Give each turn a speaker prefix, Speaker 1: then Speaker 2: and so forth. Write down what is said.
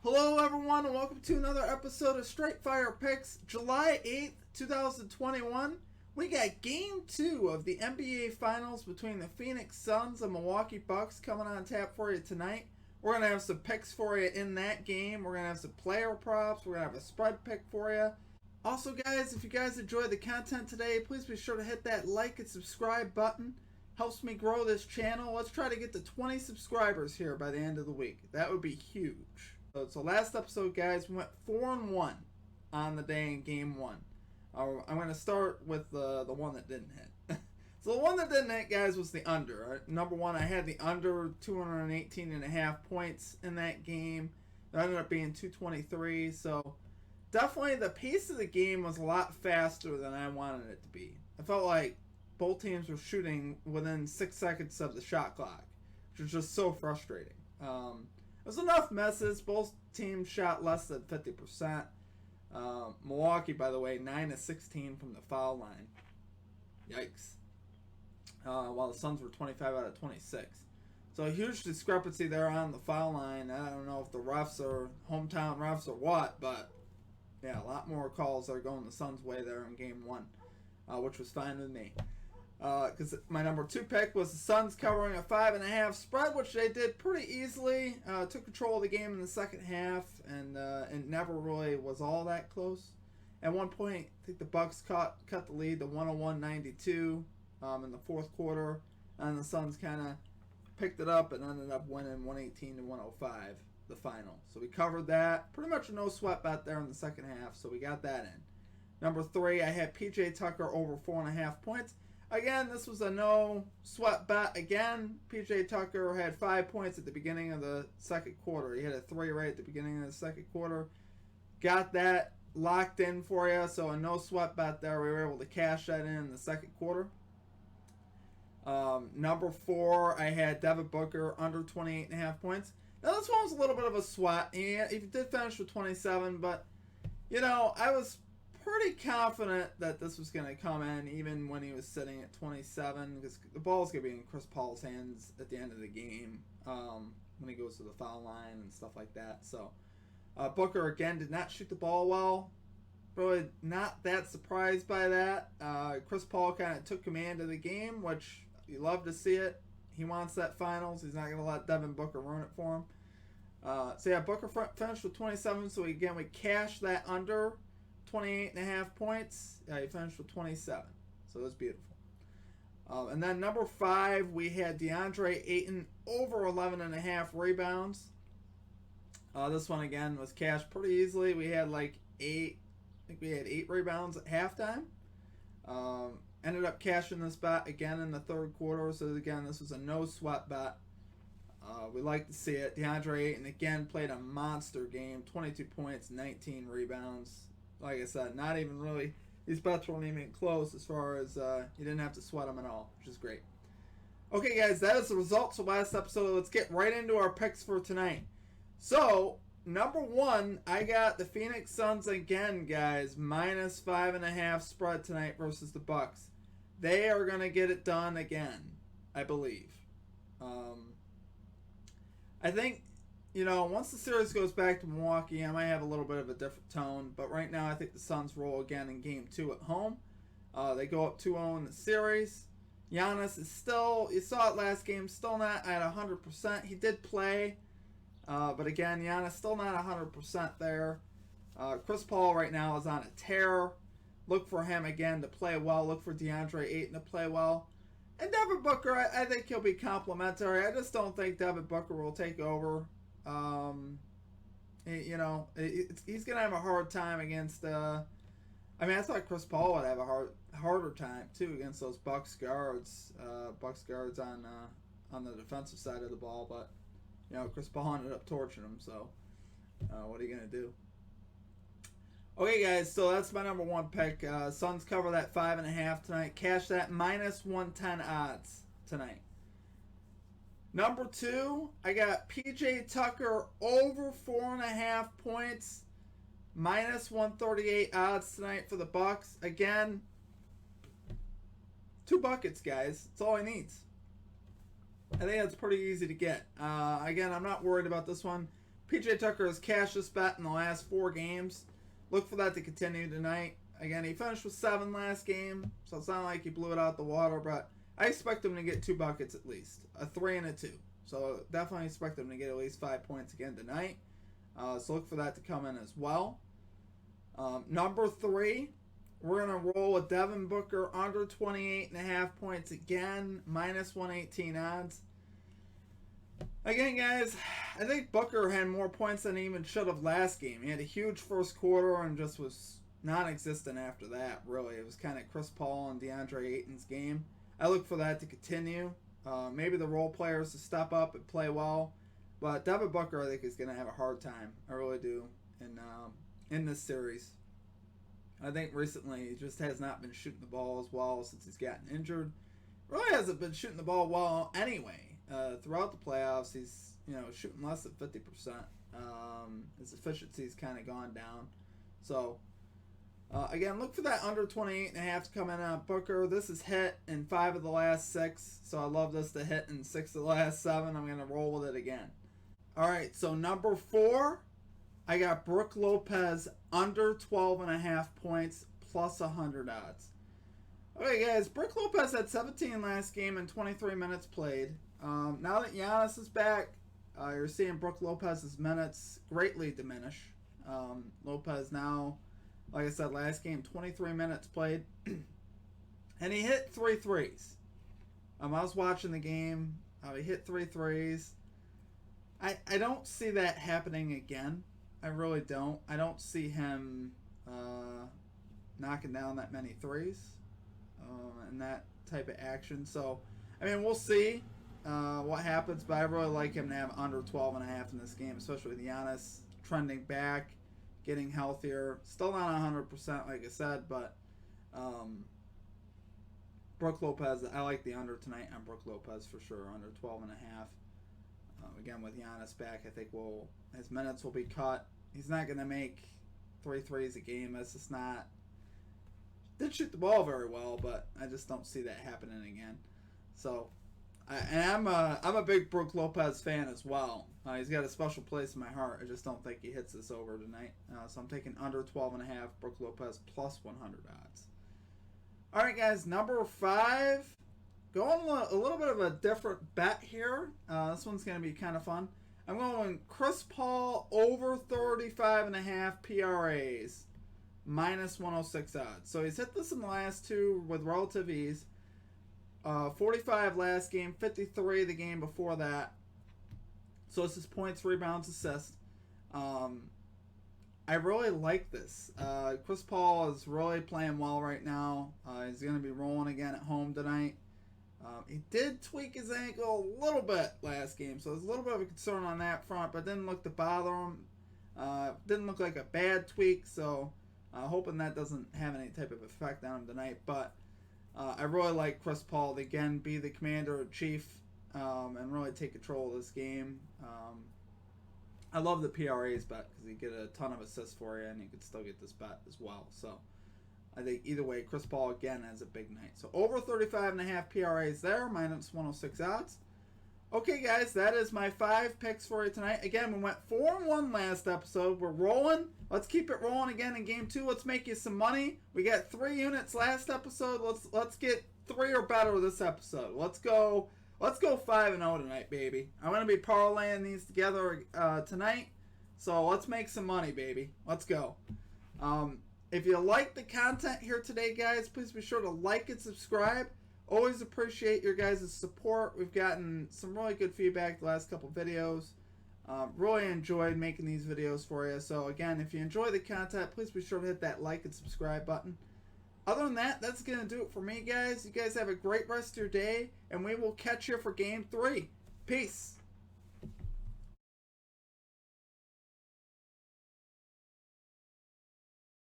Speaker 1: Hello everyone and welcome to another episode of Straight Fire Picks, July 8th, 2021. We got Game 2 of the NBA Finals between the Phoenix Suns and Milwaukee Bucks coming on tap for you tonight. We're going to have some picks for you in that game. We're going to have some player props. We're going to have a spread pick for you. Also guys, if you guys enjoyed the content today, please be sure to hit that like and subscribe button. Helps me grow this channel. Let's try to get to 20 subscribers here by the end of the week. That would be huge. So last episode, guys, we went 4-1 on the day in Game 1. I'm going to start with the one that didn't hit. So the one that didn't hit, guys, was the under. Number one, I had the under 218.5 points in that game. It ended up being 223. So definitely the pace of the game was a lot faster than I wanted it to be. I felt like both teams were shooting within 6 seconds of the shot clock, which was just so frustrating. There's enough misses. Both teams shot less than 50%. Milwaukee, by the way, 9-16 from the foul line. Yikes. While the Suns were 25 out of 26. So a huge discrepancy there on the foul line. I don't know if the refs are hometown refs or what, but yeah, a lot more calls that are going the Suns' way there in Game 1, which was fine with me. Because my number 2 pick was the Suns covering a 5.5 spread, which they did pretty easily. Took control of the game in the second half, and it never really was all that close. At one point, I think the Bucks cut the lead to 101-92 in the fourth quarter, and the Suns kind of picked it up and ended up winning 118-105 the final. So we covered that. Pretty much a no sweat bet there in the second half, so we got that in. Number 3, I had PJ Tucker over 4.5 points. Again, this was a no sweat bet. Again, PJ Tucker had 5 points at the beginning of the second quarter. He had a 3 right at the beginning of the second quarter. Got that locked in for you, so a no sweat bet there. We were able to cash that in the second quarter. Number 4, I had Devin Booker under 28.5 points. Now this one was a little bit of a sweat. He did finish with 27, but you know, I was pretty confident that this was going to come in even when he was sitting at 27, because the ball's going to be in Chris Paul's hands at the end of the game when he goes to the foul line and stuff like that. So Booker again did not shoot the ball well. Really not that surprised by that. Chris Paul kind of took command of the game, which you love to see it. He wants that finals. He's not going to let Devin Booker ruin it for him. So yeah, Booker finished with 27, so we cashed that under 28.5 points. He finished with 27. So it was beautiful. And then number 5, we had DeAndre Ayton over 11.5 rebounds. This one again was cashed pretty easily. We had like 8. I think we had 8 rebounds at halftime. Ended up cashing this bet again in the third quarter. So again, this was a no sweat bet. We like to see it. DeAndre Ayton again played a monster game. 22 points, 19 rebounds. Like I said, not even really, these bets weren't even close as far as you didn't have to sweat them at all, which is great. Okay, guys, that is the results of last episode. Let's get right into our picks for tonight. So, number 1, I got the Phoenix Suns again, guys, minus 5.5 spread tonight versus the Bucks. They are going to get it done again, I believe. I think, you know, once the series goes back to Milwaukee, I might have a little bit of a different tone. But right now, I think the Suns roll again in Game 2 at home. They go up 2-0 in the series. Giannis is still, you saw it last game, still not at 100%. He did play. But again, Giannis still not 100% there. Chris Paul right now is on a tear. Look for him again to play well. Look for DeAndre Ayton to play well. And Devin Booker, I think he'll be complimentary. I just don't think Devin Booker will take over. You know, he's going to have a hard time against, I mean, I thought Chris Paul would have a harder time, too, against those Bucks guards. Bucks guards on the defensive side of the ball. But, you know, Chris Paul ended up torching him, so what are you going to do? Okay, guys, so that's my number 1 pick. Suns cover that 5.5 tonight. Cash that minus 110 odds tonight. Number 2, I got PJ Tucker over 4.5 points, minus 138 odds tonight for the Bucks. Again, 2 buckets, guys. That's all he needs. I think that's pretty easy to get. Again, I'm not worried about this one. PJ Tucker has cashed this bet in the last 4 games. Look for that to continue tonight. Again, he finished with 7 last game, so it's not like he blew it out the water, but I expect him to get 2 buckets at least, a 3 and a 2. So definitely expect him to get at least 5 points again tonight. So look for that to come in as well. Number 3, we're going to roll with Devin Booker under 28.5 points again, minus 118 odds. Again, guys, I think Booker had more points than he even should have last game. He had a huge first quarter and just was non-existent after that, really. It was kind of Chris Paul and DeAndre Ayton's game. I look for that to continue. Maybe the role players to step up and play well. But Devin Booker, I think, is going to have a hard time. I really do in this series. I think recently he just has not been shooting the ball as well since he's gotten injured. Really hasn't been shooting the ball well anyway. Throughout the playoffs, he's shooting less than 50%. His efficiency's kind of gone down. So again, look for that under 28.5 to come in on Booker. This is hit in 5 of the last 6, so I love this to hit in 6 of the last 7. I'm gonna roll with it again. All right, so number 4, I got Brook Lopez under 12.5 points plus 100 odds. Okay, guys, Brook Lopez had 17 last game and 23 minutes played. Now that Giannis is back, you're seeing Brook Lopez's minutes greatly diminish. Lopez now, like I said, last game, 23 minutes played. And he hit 3 threes. I was watching the game. He hit 3 threes. I don't see that happening again. I really don't. I don't see him knocking down that many threes and that type of action. So, I mean, we'll see what happens, but I really like him to have under 12.5 in this game, especially with Giannis trending back, getting healthier. Still not 100%, like I said, but Brook Lopez, I like the under tonight on Brook Lopez for sure, under 12.5. Again, with Giannis back, I think his minutes will be cut. He's not going to make 3 threes a game. That's just not... Did shoot the ball very well, but I just don't see that happening again. So, I'm a big Brook Lopez fan as well. He's got a special place in my heart. I just don't think he hits this over tonight. So I'm taking under 12.5, Brook Lopez plus 100 odds. All right, guys, number 5. Going a little bit of a different bet here. This one's going to be kind of fun. I'm going Chris Paul over 35.5 PRAs, minus 106 odds. So he's hit this in the last 2 with relative ease. 45 last game, 53 the game before that. So this is points, rebounds, assists. I really like this. Chris Paul is really playing well right now. He's going to be rolling again at home tonight. He did tweak his ankle a little bit last game, so there's a little bit of a concern on that front, but didn't look to bother him. Didn't look like a bad tweak, so hoping that doesn't have any type of effect on him tonight. But I really like Chris Paul to again be the commander-in-chief and really take control of this game. I love the PRAs bet because you get a ton of assists for you, and you can still get this bet as well. So I think either way, Chris Paul again has a big night. So over 35.5 PRAs there, minus 106 odds. Okay, guys, that is my 5 picks for you tonight. Again, we went 4-1 last episode. We're rolling. Let's keep it rolling again in game 2. Let's make you some money. We got 3 units last episode. Let's get 3 or better this episode. Let's go 5-0 tonight, baby. I'm gonna be parlaying these together tonight. So let's make some money, baby. Let's go. If you like the content here today, guys, please be sure to like and subscribe. Always appreciate your guys' support. We've gotten some really good feedback the last couple videos. Really enjoyed making these videos for you. So again, if you enjoy the content, please be sure to hit that like and subscribe button. Other than that, that's going to do it for me, guys. You guys have a great rest of your day, and we will catch you for Game 3. Peace.